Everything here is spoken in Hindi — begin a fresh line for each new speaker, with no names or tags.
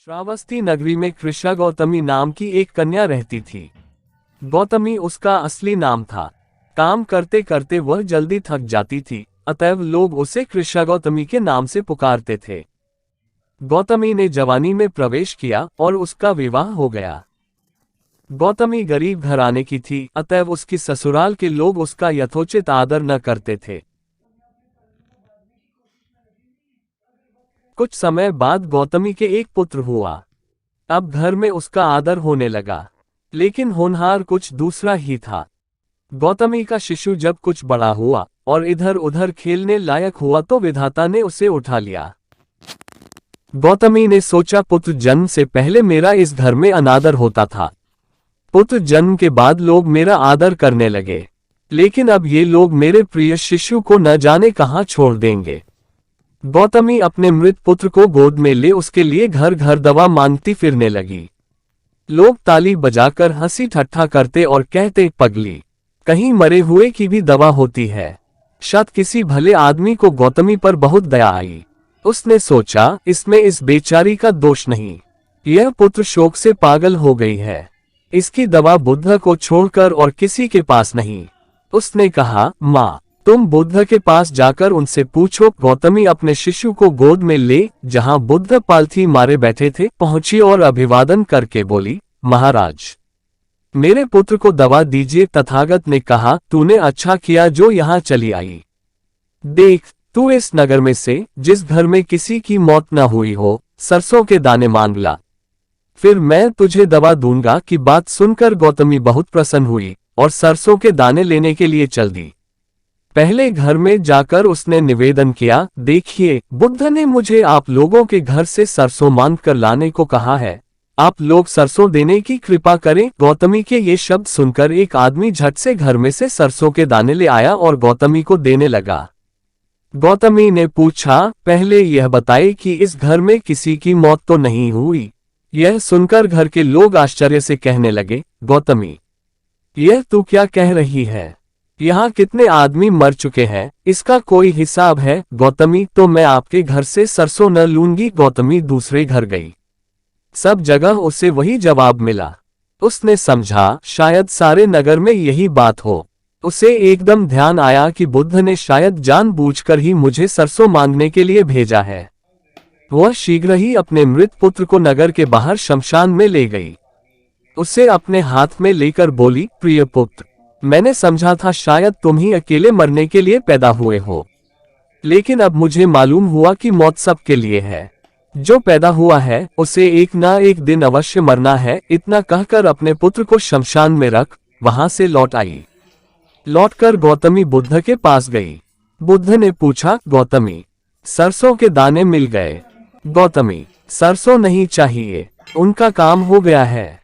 श्रावस्ती नगरी में कृष्णा गौतमी नाम की एक कन्या रहती थी। गौतमी उसका असली नाम था। काम करते करते वह जल्दी थक जाती थी, अतएव लोग उसे कृष्णा गौतमी के नाम से पुकारते थे। गौतमी ने जवानी में प्रवेश किया और उसका विवाह हो गया। गौतमी गरीब घराने की थी, अतएव उसकी ससुराल के लोग उसका यथोचित आदर न करते थे। कुछ समय बाद गौतमी के एक पुत्र हुआ। अब घर में उसका आदर होने लगा, लेकिन होनहार कुछ दूसरा ही था। गौतमी का शिशु जब कुछ बड़ा हुआ और इधर उधर खेलने लायक हुआ तो विधाता ने उसे उठा लिया। गौतमी ने सोचा, पुत्र जन्म से पहले मेरा इस घर में अनादर होता था। पुत्र जन्म के बाद लोग मेरा आदर करने लगे, लेकिन अब ये लोग मेरे प्रिय शिशु को न जाने कहां छोड़ देंगे। गौतमी अपने मृत पुत्र को गोद में ले उसके लिए घर घर दवा मांगती फिरने लगी। लोग ताली बजाकर हंसी ठट्ठा करते और कहते, पगली, कहीं मरे हुए की भी दवा होती है। शायद किसी भले आदमी को गौतमी पर बहुत दया आई। उसने सोचा, इसमें इस बेचारी का दोष नहीं, यह पुत्र शोक से पागल हो गई है। इसकी दवा बुद्ध को छोड़कर और किसी के पास नहीं। उसने कहा, माँ, तुम बुद्ध के पास जाकर उनसे पूछो। गौतमी अपने शिशु को गोद में ले जहां बुद्ध पालथी मारे बैठे थे पहुंची और अभिवादन करके बोली, महाराज, मेरे पुत्र को दवा दीजिए। तथागत ने कहा, तूने अच्छा किया जो यहाँ चली आई। देख, तू इस नगर में से जिस घर में किसी की मौत न हुई हो, सरसों के दाने मांग ला, फिर मैं तुझे दवा दूंगा। की बात सुनकर गौतमी बहुत प्रसन्न हुई और सरसों के दाने लेने के लिए चल दी। पहले घर में जाकर उसने निवेदन किया, देखिए, बुद्ध ने मुझे आप लोगों के घर से सरसों मांग कर लाने को कहा है। आप लोग सरसों देने की कृपा करें। गौतमी के ये शब्द सुनकर एक आदमी झट से घर में से सरसों के दाने ले आया और गौतमी को देने लगा। गौतमी ने पूछा, पहले यह बताए कि इस घर में किसी की मौत तो नहीं हुई। यह सुनकर घर के लोग आश्चर्य से कहने लगे, गौतमी, यह तू क्या कह रही है? यहाँ कितने आदमी मर चुके हैं, इसका कोई हिसाब है? गौतमी, तो मैं आपके घर से सरसों न लूंगी। गौतमी दूसरे घर गई। सब जगह उसे वही जवाब मिला। उसने समझा, शायद सारे नगर में यही बात हो। उसे एकदम ध्यान आया कि बुद्ध ने शायद जानबूझकर ही मुझे सरसों मांगने के लिए भेजा है। वह शीघ्र ही अपने मृत पुत्र को नगर के बाहर शमशान में ले गई। उसे अपने हाथ में लेकर बोली, प्रिय पुत्र, मैंने समझा था शायद तुम ही अकेले मरने के लिए पैदा हुए हो, लेकिन अब मुझे मालूम हुआ कि मौत सबके लिए है। जो पैदा हुआ है उसे एक ना एक दिन अवश्य मरना है। इतना कहकर अपने पुत्र को शमशान में रख वहां से लौट आई। लौटकर गौतमी बुद्ध के पास गई। बुद्ध ने पूछा, गौतमी, सरसों के दाने मिल गए? गौतमी, सरसों नहीं चाहिए, उनका काम हो गया है।